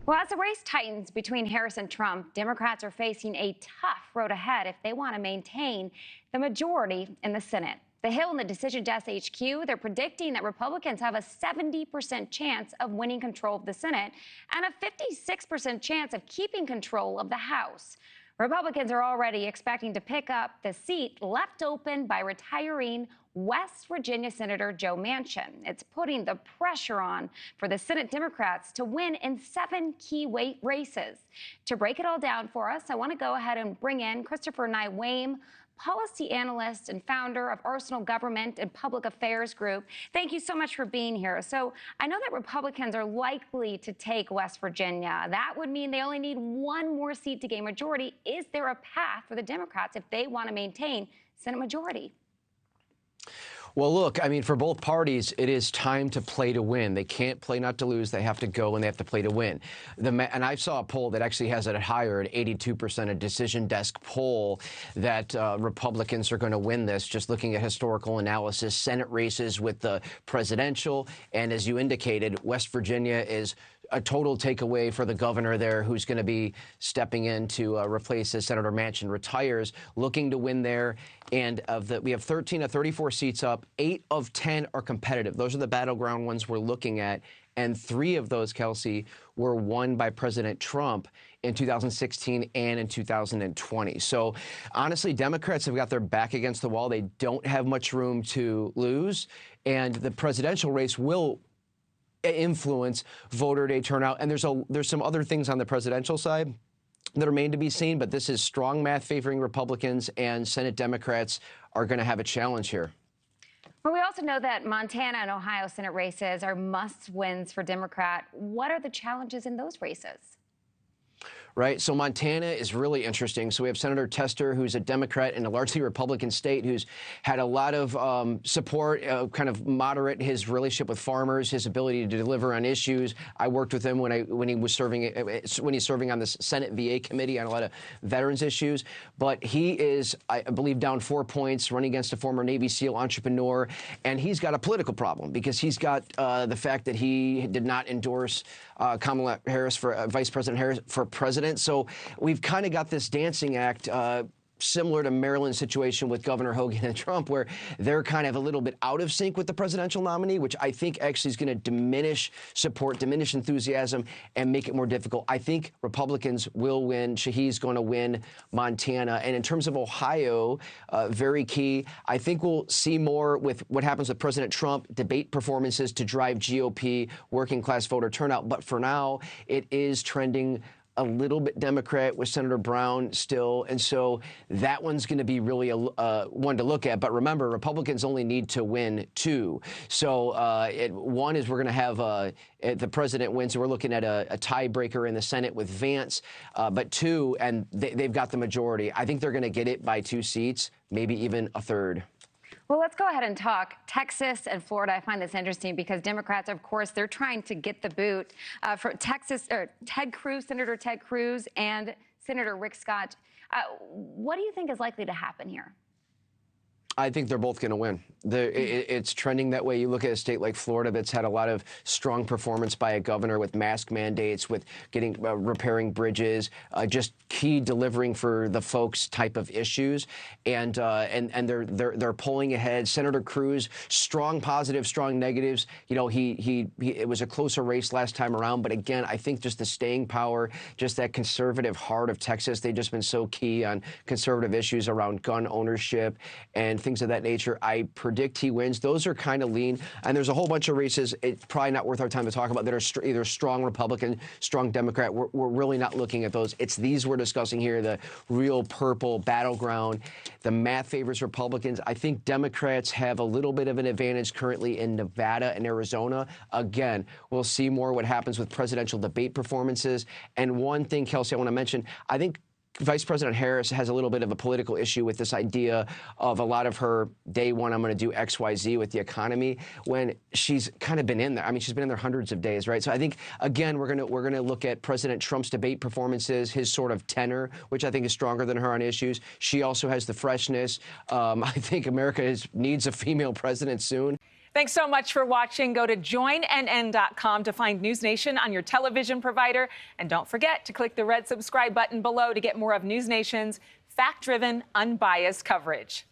Well, as the race tightens between Harris and Trump, Democrats are facing a tough road ahead if they want to maintain the majority in the Senate. The Hill and the Decision Desk HQ, they're predicting that Republicans have a 70% chance of winning control of the Senate and a 56% chance of keeping control of the House. Republicans are already expecting to pick up the seat left open by retiring West Virginia Senator Joe Manchin. It's putting the pressure on for the Senate Democrats to win in 7 key races. To break it all down for us, I want to go ahead and bring in Christopher Neiweem, policy analyst and founder of Arsenal Government and Public Affairs Group. Thank you so much for being here. So I know that Republicans are likely to take West Virginia. That would mean they only need 1 more seat to gain majority. Is there a path for the Democrats if they want to maintain Senate majority? Well, look, I mean, for both parties, it is time to play to win. They can't play not to lose. They have to go and they have to play to win. And I saw a poll that actually has it higher at 82%, a Decision Desk poll, that Republicans are going to win this, just looking at historical analysis, Senate races with the presidential. And as you indicated, West Virginia is a total takeaway for the governor there, who's going to be stepping in to replace as Senator Manchin retires, looking to win there. And we have 13 of 34 seats up. 8 of 10 are competitive. Those are the battleground ones we're looking at. And 3 of those, Kelsey, were won by President Trump in 2016 and in 2020. So honestly, Democrats have got their back against the wall. They don't have much room to lose. And the presidential race will influence voter day turnout. And there's some other things on the presidential side that remain to be seen, but this is strong math favoring Republicans, and Senate Democrats are going to have a challenge here. Well, we also know that Montana and Ohio Senate races are must-wins for Democrat. What are the challenges in those races? Right. So Montana is really interesting. So we have Senator Tester, who's a Democrat in a largely Republican state, who's had a lot of support, kind of moderate his relationship with farmers, his ability to deliver on issues. I worked with him when he's serving on the Senate VA committee on a lot of veterans issues. But he is, I believe, down 4 points, running against a former Navy SEAL entrepreneur, and he's got a political problem because he's got the fact that he did not endorse Kamala Harris for Vice President Harris for president. So we've kind of got this dancing act similar to Maryland's situation with Governor Hogan and Trump, where they're kind of a little bit out of sync with the presidential nominee, which I think actually is going to diminish support, diminish enthusiasm, and make it more difficult. I think Republicans will win. Shaheed's going to win Montana. And in terms of Ohio, very key. I think we'll see more with what happens with President Trump, debate performances to drive GOP working class voter turnout. But for now, it is trending a little bit Democrat with Senator Brown still. And so that one's going to be really one to look at. But remember, Republicans only need to win 2. So one is we're going to have the president win. So we're looking at a tiebreaker in the Senate with Vance. But 2, and they've got the majority. I think they're going to get it by 2 seats, maybe even a 3rd. Well, let's go ahead and talk Texas and Florida. I find this interesting because Democrats, of course, they're trying to get the boot for Texas, or Senator Ted Cruz and Senator Rick Scott. What do you think is likely to happen here? I think they're both going to win. It's trending that way. You look at a state like Florida that's had a lot of strong performance by a governor with mask mandates, with getting repairing bridges, just key delivering for the folks type of issues, and they're pulling ahead. Senator Cruz, strong positives, strong negatives. You know, it was a closer race last time around, but again, I think just the staying power, just that conservative heart of Texas. They've just been so key on conservative issues around gun ownership and things of that nature. I predict he wins. Those are kind of lean. And there's a whole bunch of races, it's probably not worth our time to talk about, that are either strong Republican, strong Democrat. We're really not looking at those. It's these we're discussing here, the real purple battleground. The math favors Republicans. I think Democrats have a little bit of an advantage currently in Nevada and Arizona. Again, we'll see more what happens with presidential debate performances. And one thing, Kelsey, I want to mention, I think Vice President Harris has a little bit of a political issue with this idea of a lot of her day one, I'm going to do X, Y, Z with the economy, when she's kind of been in there. I mean, she's been in there hundreds of days, right? So I think, again, we're going to look at President Trump's debate performances, his sort of tenor, which I think is stronger than her on issues. She also has the freshness. I think America needs a female president soon. Thanks so much for watching. Go to joinnn.com to find NewsNation on your television provider. And don't forget to click the red subscribe button below to get more of NewsNation's fact-driven, unbiased coverage.